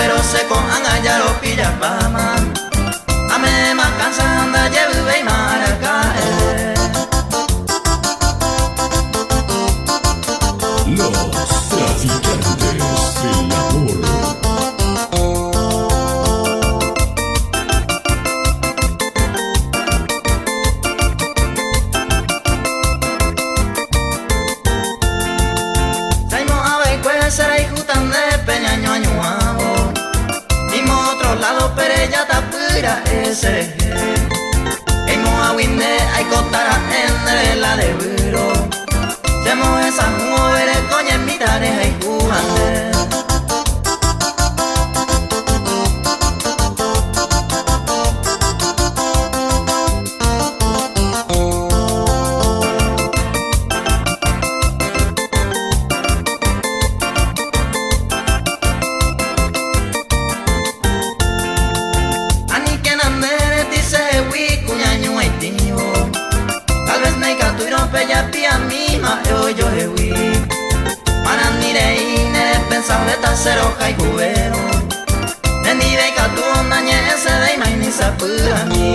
agüero seco anga lo pilla pama. Ame más cansanda lleve y maracae. Los traficantes del amor. Será y jutan de peñaño añuavo. Dimos otro lado pero ella tapura ese. Emo a winde hay cotara en la de viro. Semo esa mujer coña en mi tarea y jugande. Ya pia mima yo hewi mananire ine pensable tasero kai cubero neni de katu nañe ese de maini sapura mi.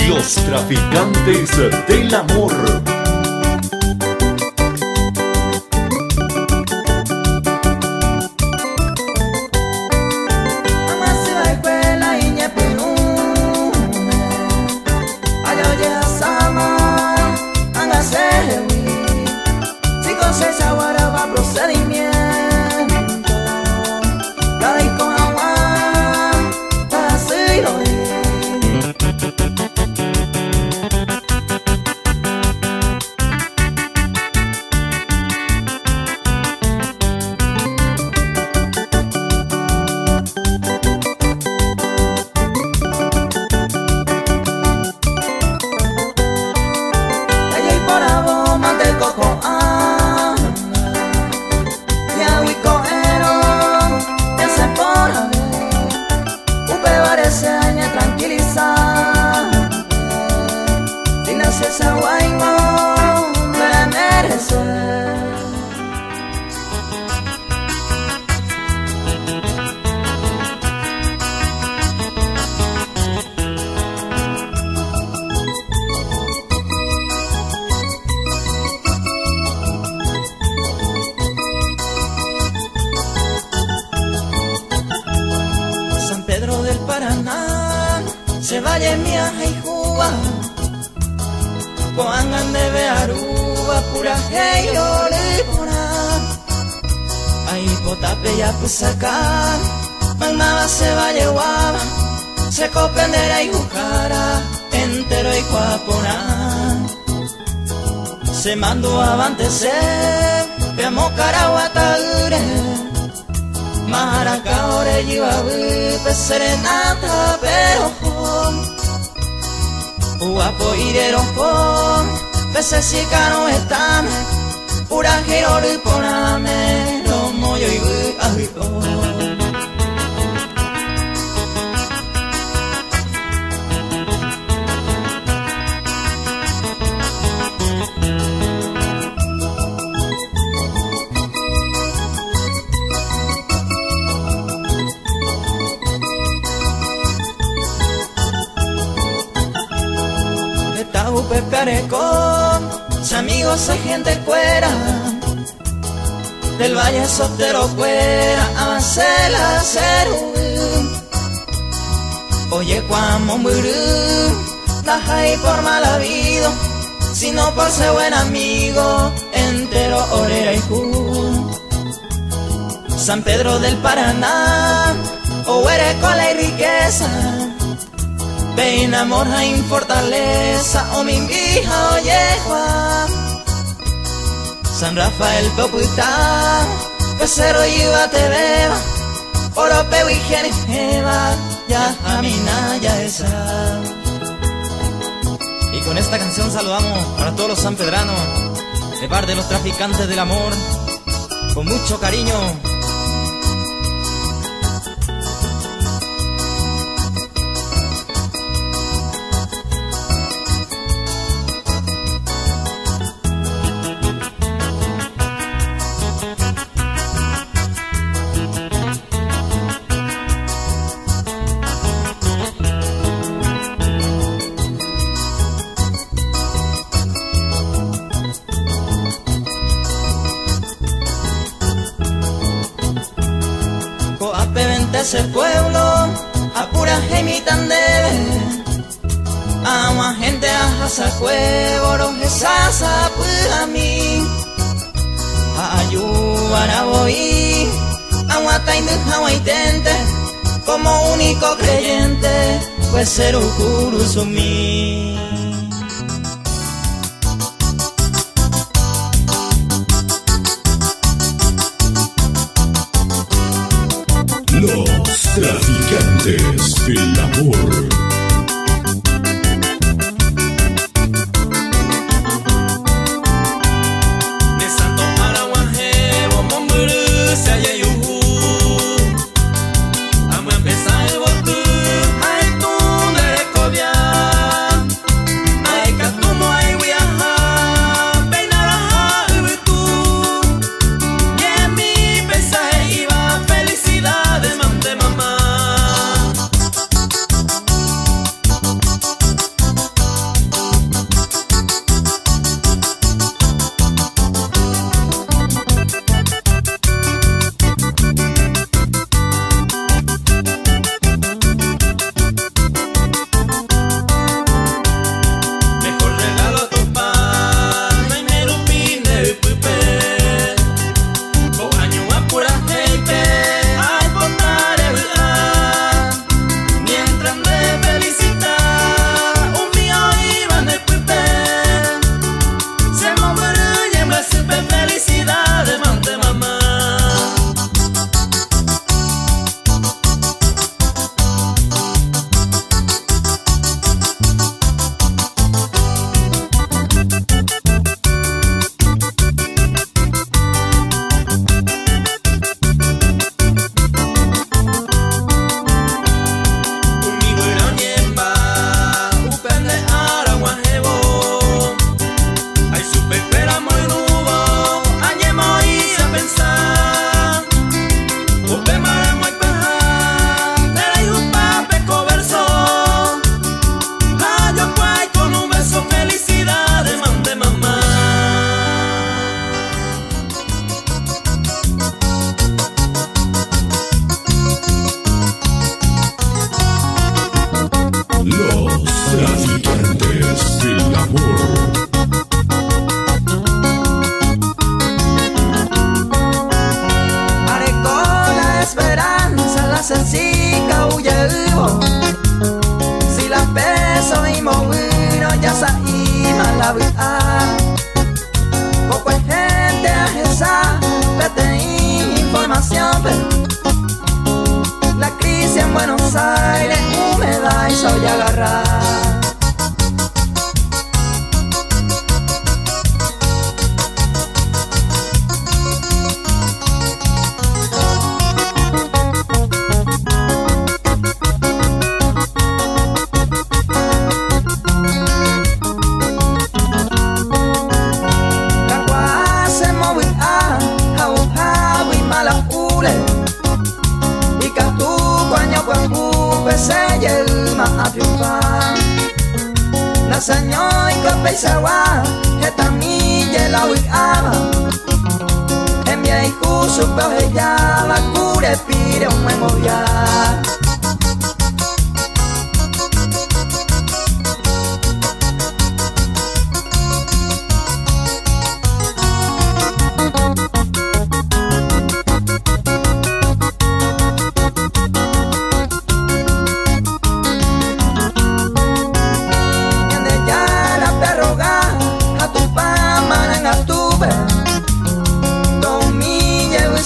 Los traficantes del amor. Los traficantes del amor. valle mía y juba Coangan de Bearuba pura hey olipona Ay potape ya pusaca Mamá se va llevar se copendera y jujara entero y cuapona se mandó avante Veamos caraguataure Maraca orejiva serenata pero Guapo irero Pese sicano estame Pura giro riponame No moyo y Pepearecón, amigos hay gente cuera del valle sotero cuera, avancela ceru. Oye Juan Momburú, daja y por mal habido, sino por ser buen amigo, entero orera y ju. San Pedro del Paraná, o cola y riqueza. Ven amor en fortaleza, o mi hija oye Juan. San Rafael Poputa, Pesero iba te beba, Oropeo y Geneva, ya amina ya esa. Y con esta canción saludamos para todos los sanpedranos, de parte de los traficantes del amor, con mucho cariño. Ese pueblo a pura gemitan debe a gente a sacuevo rojezasa a mí ayudar a voy a intente como único creyente pues ser un sumí. Los traficantes del amor. De Santo Paraguajevo, Momburú, se halla yujú. Vamos a empezar el botú, ay tú de Recobia. Buenos Aires, humedad y soy agarrar. Se yelma a triunfar Nasaño y copa y sagua Esta milla la huicaba En mi hijo su peor llama Cure pire un buen obviar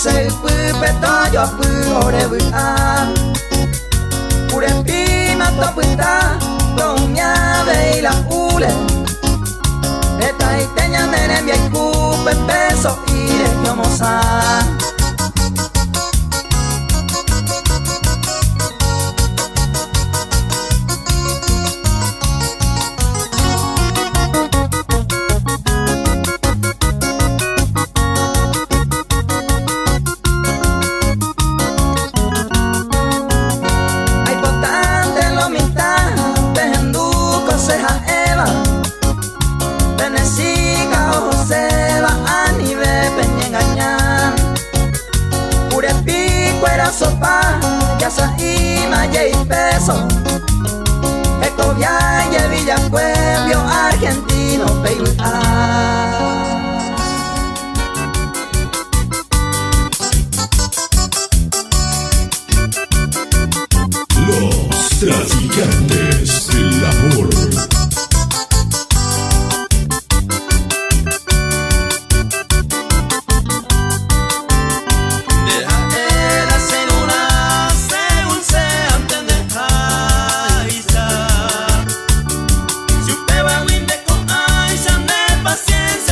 Se pupe toyo ore buta Pure pima to puta Con mi ave y la ule Esta iteña nene mi cupe peso ire yomosa sopa, ya y maya y peso Ecovialle, Villacuevio, argentino, Peyuá. Los traficantes del amor. Paciencia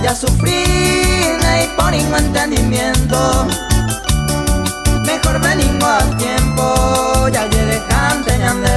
ya sufrí y por ningún entendimiento. Mejor venimos a tiempo, ya ye dejante ñande.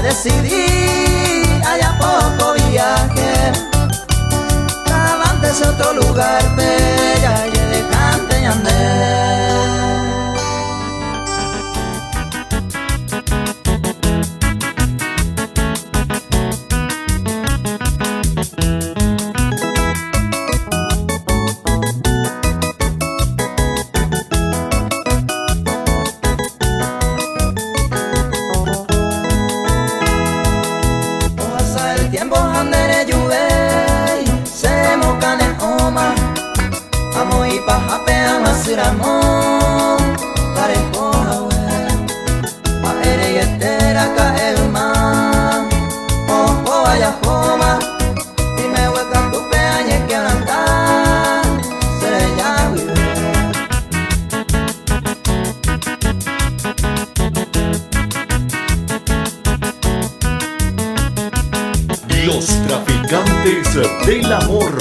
Decidí, allá poco viaje, antes otro lugar, bella y elegante y andé. Siramo parejo hawe aere yetera kaelma ojo vaya joma dime hueca tu peañe que blanca seré ya Los traficantes del amor.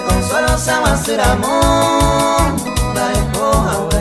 Consuelo se va a hacer amor, la dejo a ver.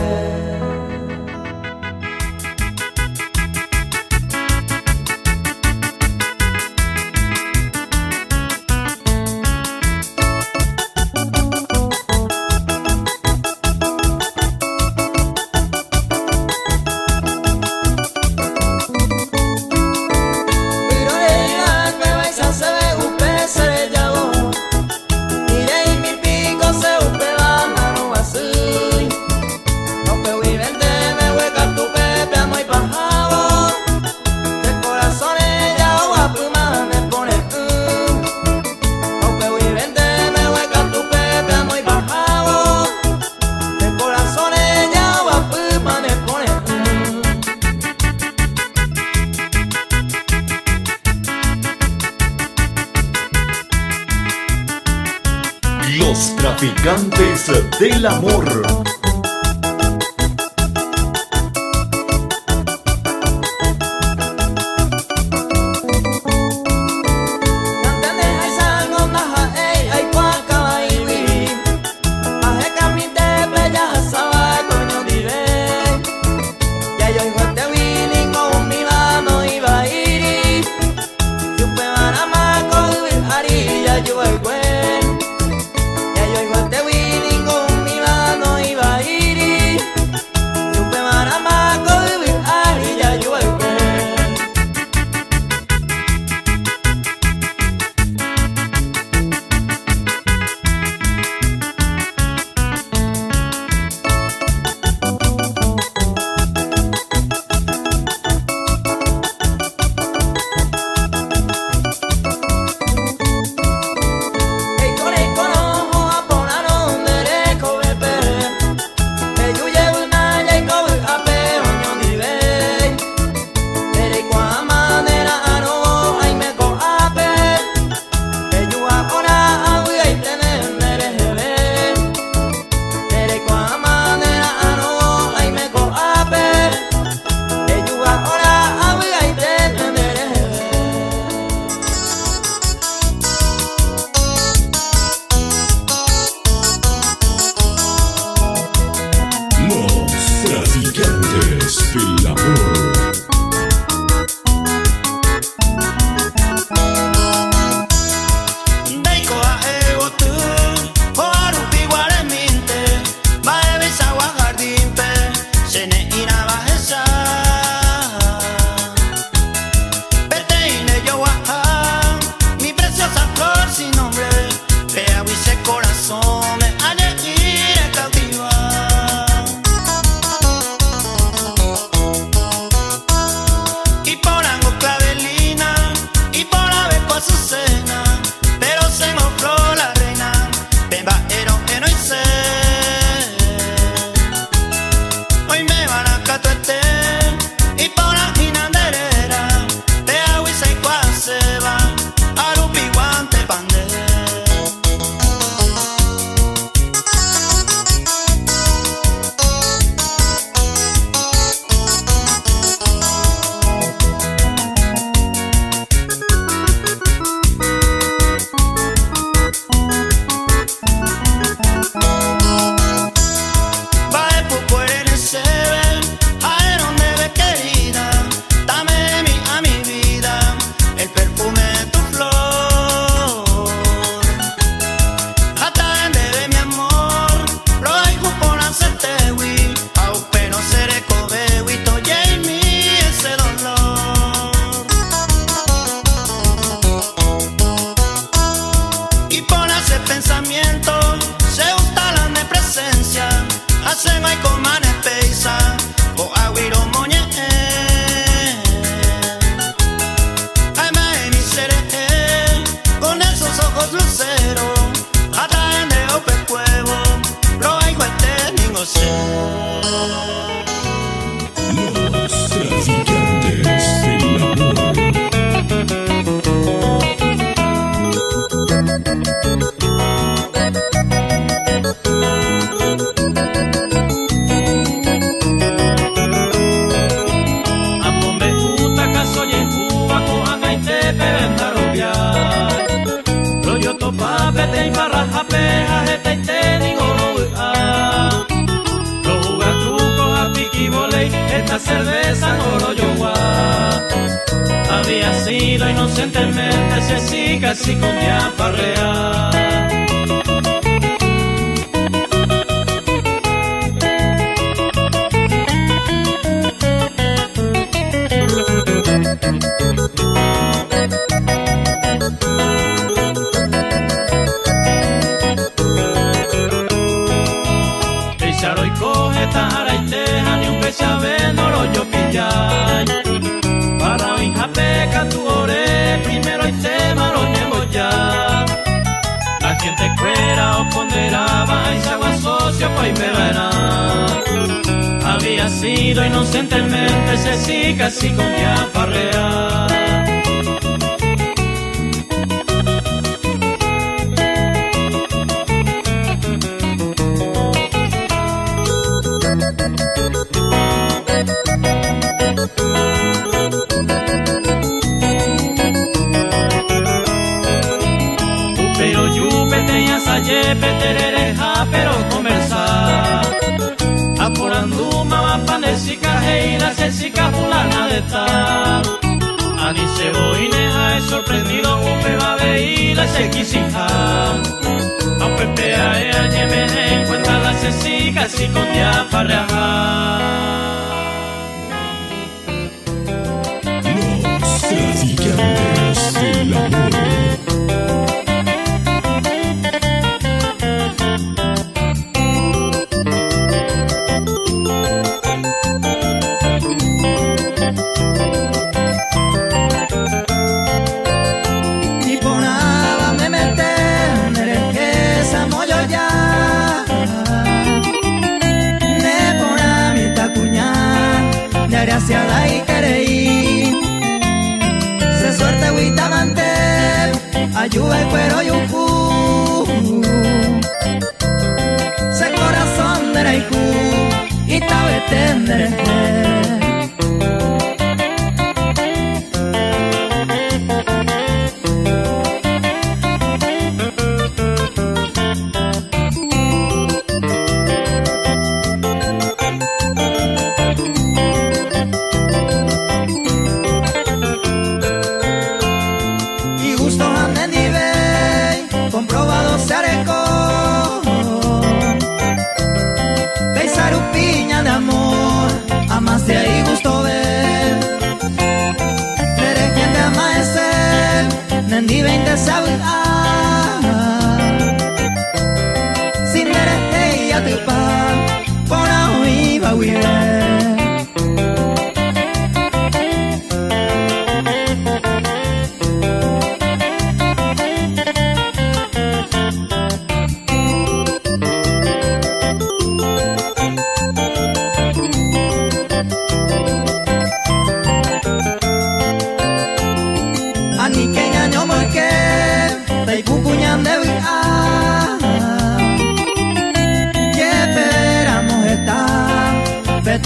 Los traficantes del amor. Yo igual te vi con mi mano iba sengo y coman espesa, o aguiro moñe. Ay, mae, mi seré, con esos ojos luceros, atraen de ope cuevo, lo hay cuete ningo sé. Los traficantes del amor. Papete y barraja peja, este y te digo lo jugar trucos a piqui voley, esta cerveza no lo yo había sido inocentemente se casi con diaparrea. Para mi japeca tu ore, primero y tema lo llevo ya. La gente cuera o ponderaba y se agua socio pa' y me verá. Había sido inocentemente se sí casi con diaparrea. Pero conversar Apuranduma va panesica heina sesica fulana de tal Alice boineja es sorprendido upe va a veir la sequisija a pepe a ella lleve en cuenta la sesica así con diaparreja. Los traficantes del amor. Graciada y quereí se suerte huitamante ayuda el cuero y un cu se corazón de raiku y tabe tendere. De ahí gusto ver, eres quien te amanecer, Nendi 20 sabe sin eres ella tu pa, por ahí iba a huir.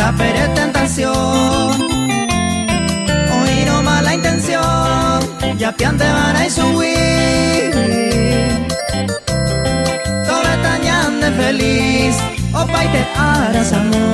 Pero tentación, hoy no mala intención, ya piante van a subir. Todo estañan de feliz, opa y te harás amor.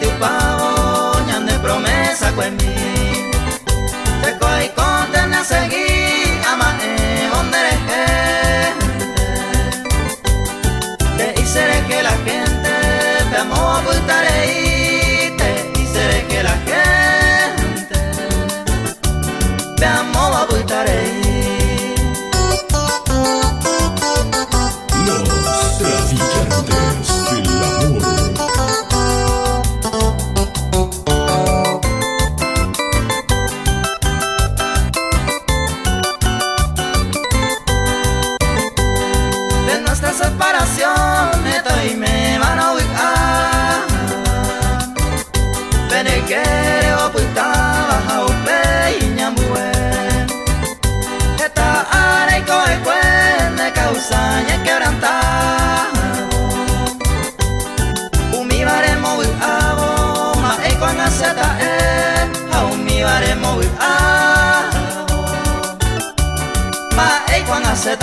Tu pavo, ñan de promesa con mí.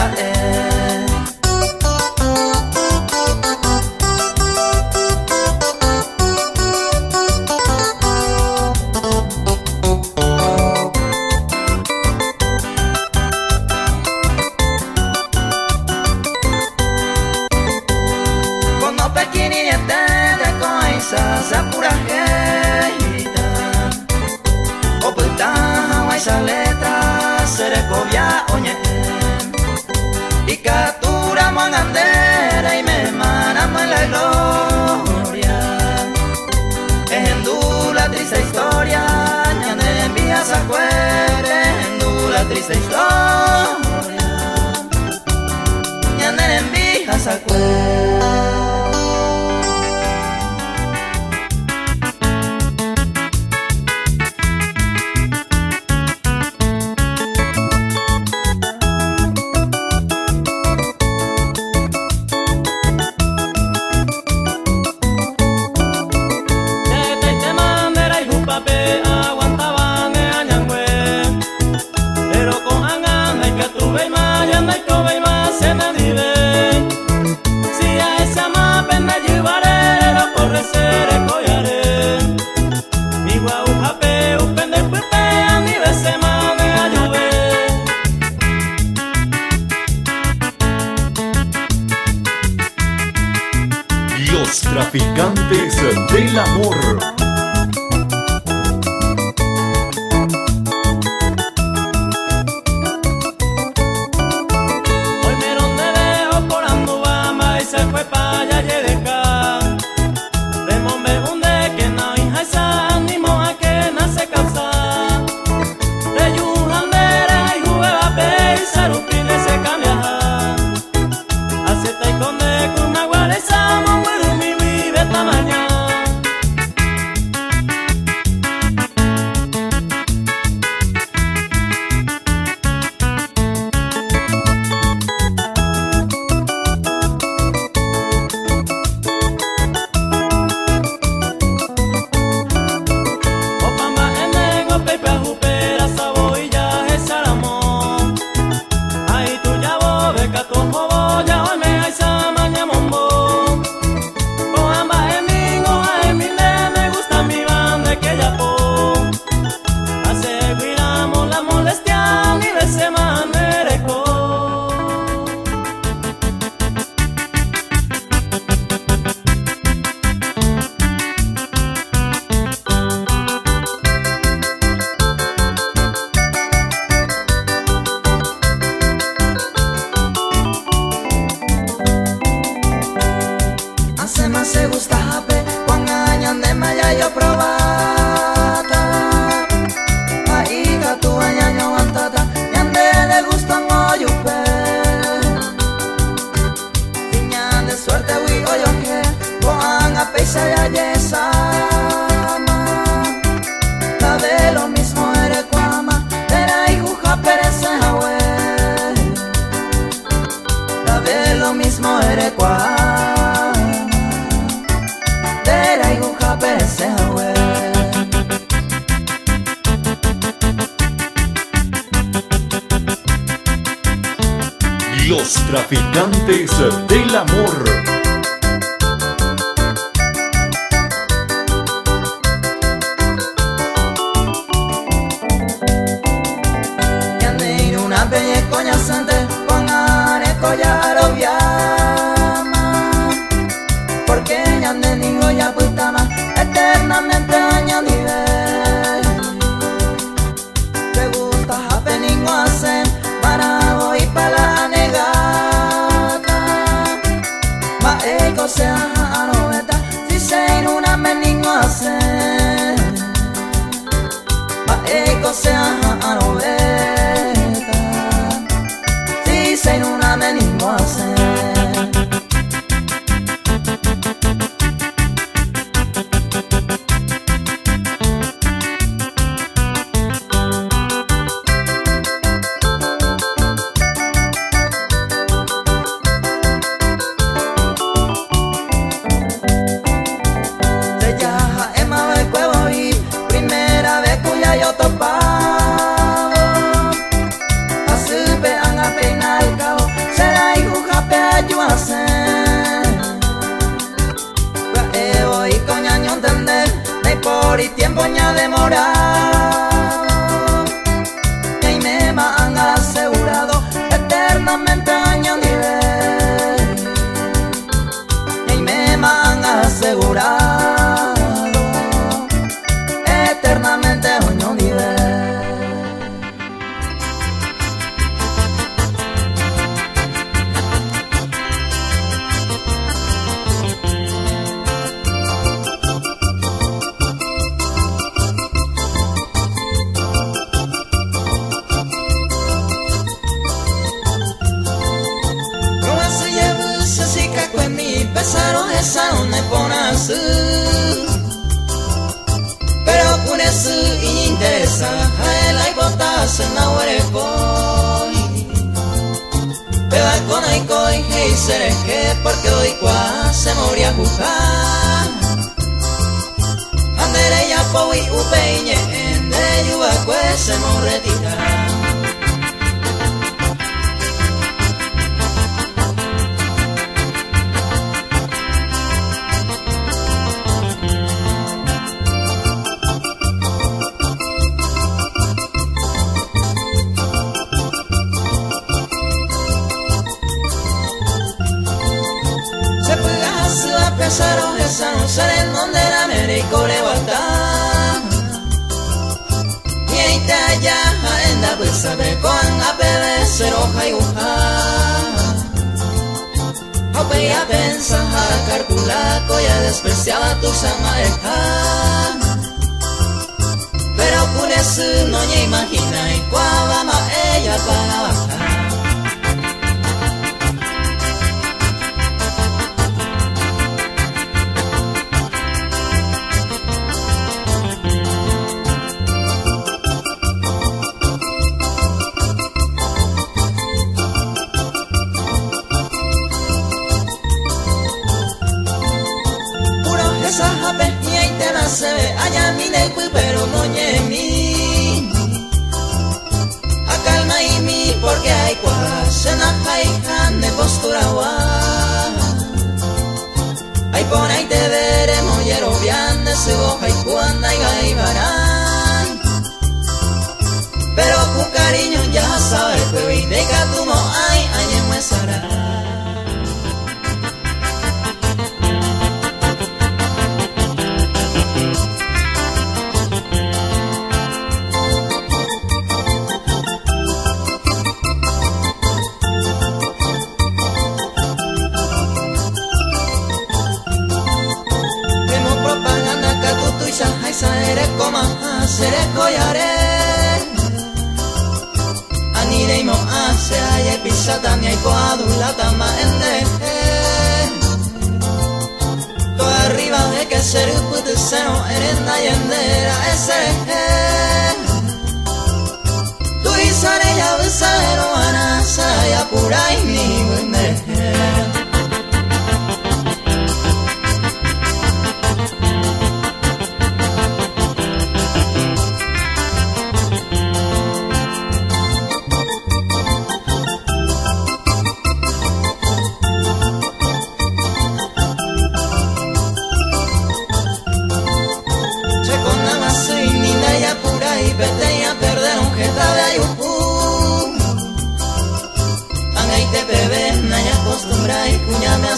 beta Cuando pekini etete koisa sapura heita Oputaha waisa letra serekovia oñe Y captura mangandera y me manamos en la gloria Ejendú la triste historia ñande envías a cuere Ejendú la triste historia ñande envías a cuere Los traficantes del amor. Hoy me donde dejo por Andubamba y se fue pa' allá Yedeca. De mombe hunde que no hija esa ánimo a que nace causa. De Yuhandera y Jubeba pe y Sarupine se cambia. Aceta y conde con una guareza mongueru mi vive esta mañana. Se gusta pe con años de maya yo probata Aiga tu año antata ñande de gusto no yupe Ñande suerte wi oyo que con a peisa ya yesama La de lo mismo eres cuama Era hijuja perece hawe La de lo mismo eres cuama Los traficantes del amor. Yande una belle coñasante con are collaro viama Porque yande digo ya putama eternamente añadire Te gusta happening hacen para voy para la negata Ma ego sea anoveta si se in una meningo hacen Ma ego sea anoveta si se in una meningo hacen yo topado, así vean a peinar el cabo. esa jaela y botas en la huerepoi. Peba con aiko y hei sereje porque hoy cua se moría jujar. Andere ya powi upeiñe ende yubacue se mo retira. Pesaron esa no sé en donde era Américo le volta. Y ahí te allá en la bolsa de con a bebé se roja y uja. Aunque ya pensaba carculaco ya despreciaba tu samaeja. Pero por eso no me imagina y cuava más ella para bajar. Se ve allá mi necu pero no ñemi. Acalma y mi porque hay cuas en la jaijan de postura gua. Ay por ahí te veremos y erobian de su hoja y cuanda y gaibarán. Pero con cariño ya sabes que y de catumo ay añe muesará. Seré coyaré Anire y mo hace ay pisata ni hay coadula tama endeje. Todo arriba de que ser puto seno erenda y endera ese. Tu isare ya besero anasa ya pura y mi buendeje.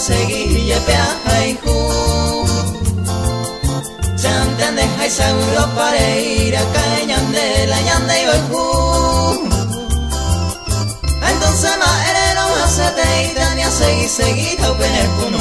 Seguir y peaja y ju. Se entiende hay seguro para ir a cañande la ñande y ju. Entonces más erero más se te ida ni a seguir a opener con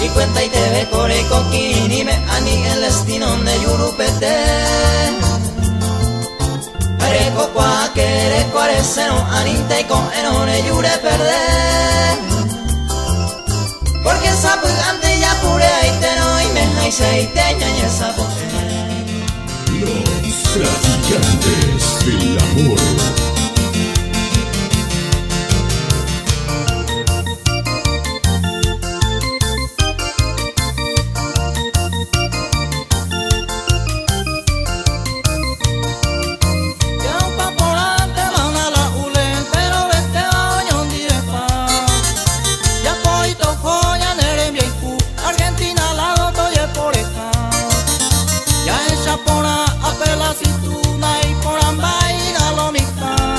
y cuenta y te ve core coquín y me ani el destino de Yurupete. Areco qua que cuareseno aninte y con enone yure perder. Porque esa pugante ya pure y te no y me jaise y te ñañe esa poche. Los traficantes del amor. Por apela si tú na y por ambay a lo mitad.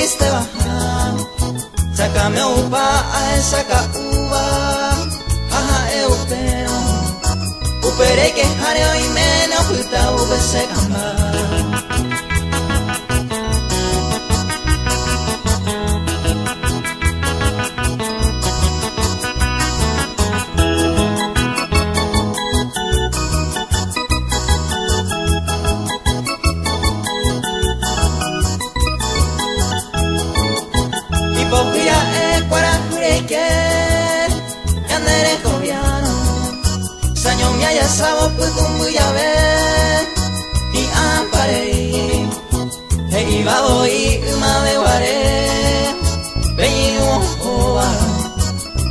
triste bajar. Sácame upa a saca uva. Jaja eupero. Upere que jareo y menos puta ube se camba. Sabo putumbu ya ve y amparei hey babo y umabe ware veyi oa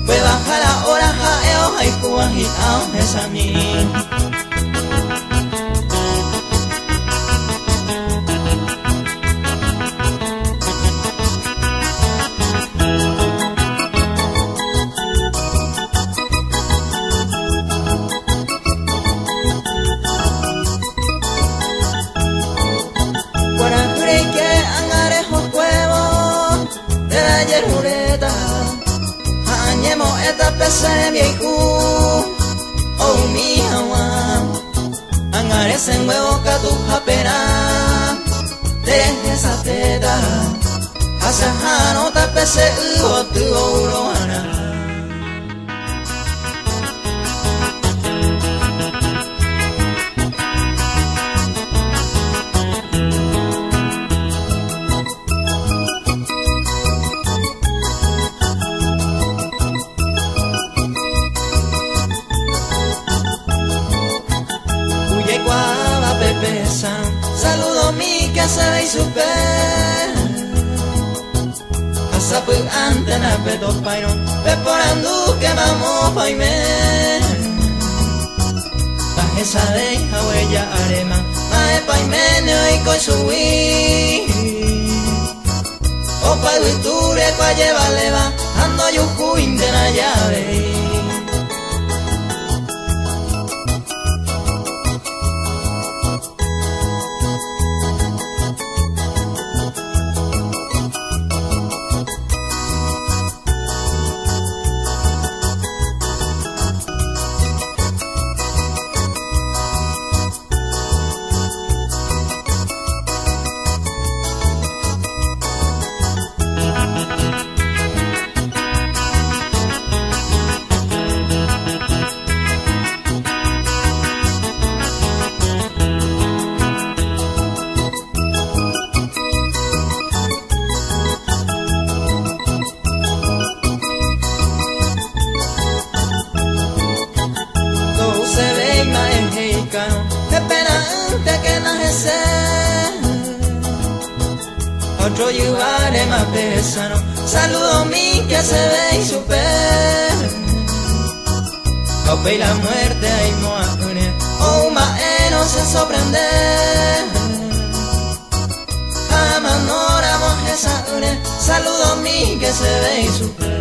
fue bajar la hora jaeo haikuan y aun esami. Esta pese viejo, oh mi hawa, angares en huevo que tu japera, deje esa teta, hace jano te pese o tu uroana. Saludo mi que se ve y super Asapu antena peto paino Peporandu que vamos paime Bajesa de huella arema Mae paime y coisui Opa duiture pa lleva leva Ando yuju indena llave. Otro llevaré más pesano. Saludo mi que se ve y super. Ope y la muerte hay moa une. O no se sorprende. Jamás no oramos esa une. Saludo mi que se ve y super.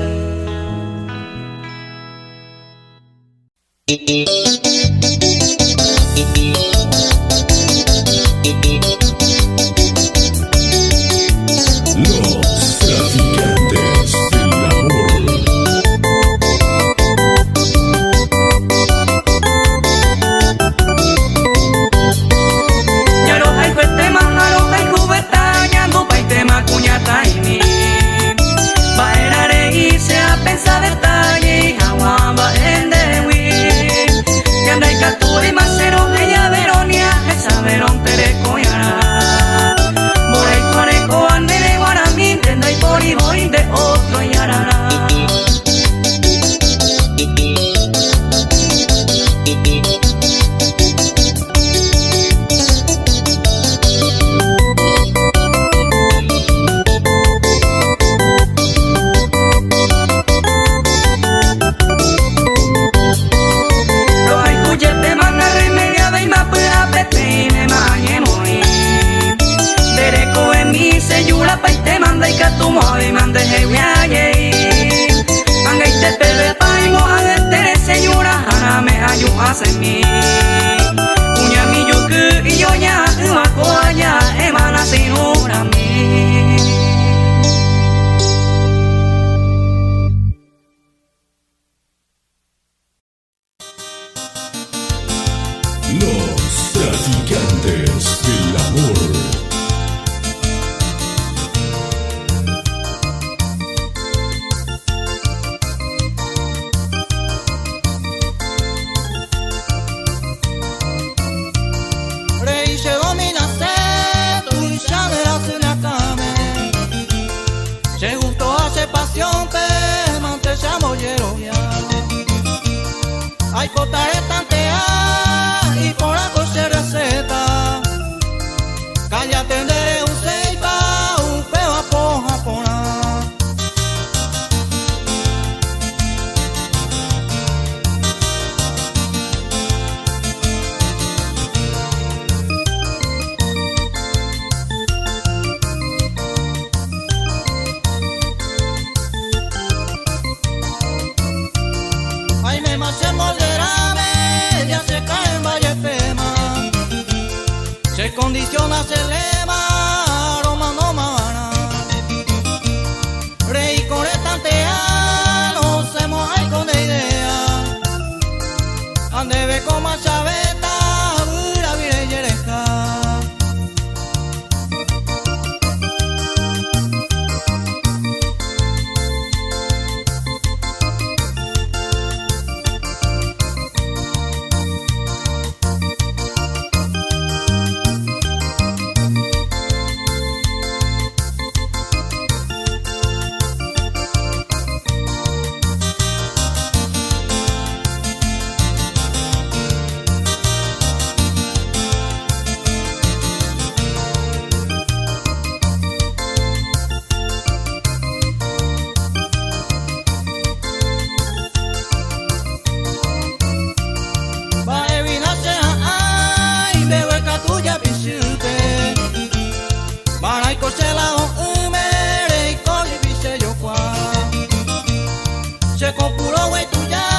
cotaré tantea y por algo se receta. Calla tendré un ceiba, un peo a poja pona. Ay, me marché molderame, ya se cae en Valle Fema. Se condiciona, se lema, aroma no mana. Rey con estantea, no se moja con de idea. Ande ve con más chaveta, vira vire yereja. Tuya pisupe, barai kosela o umere koli bise yo kwa, se compuro we tuya.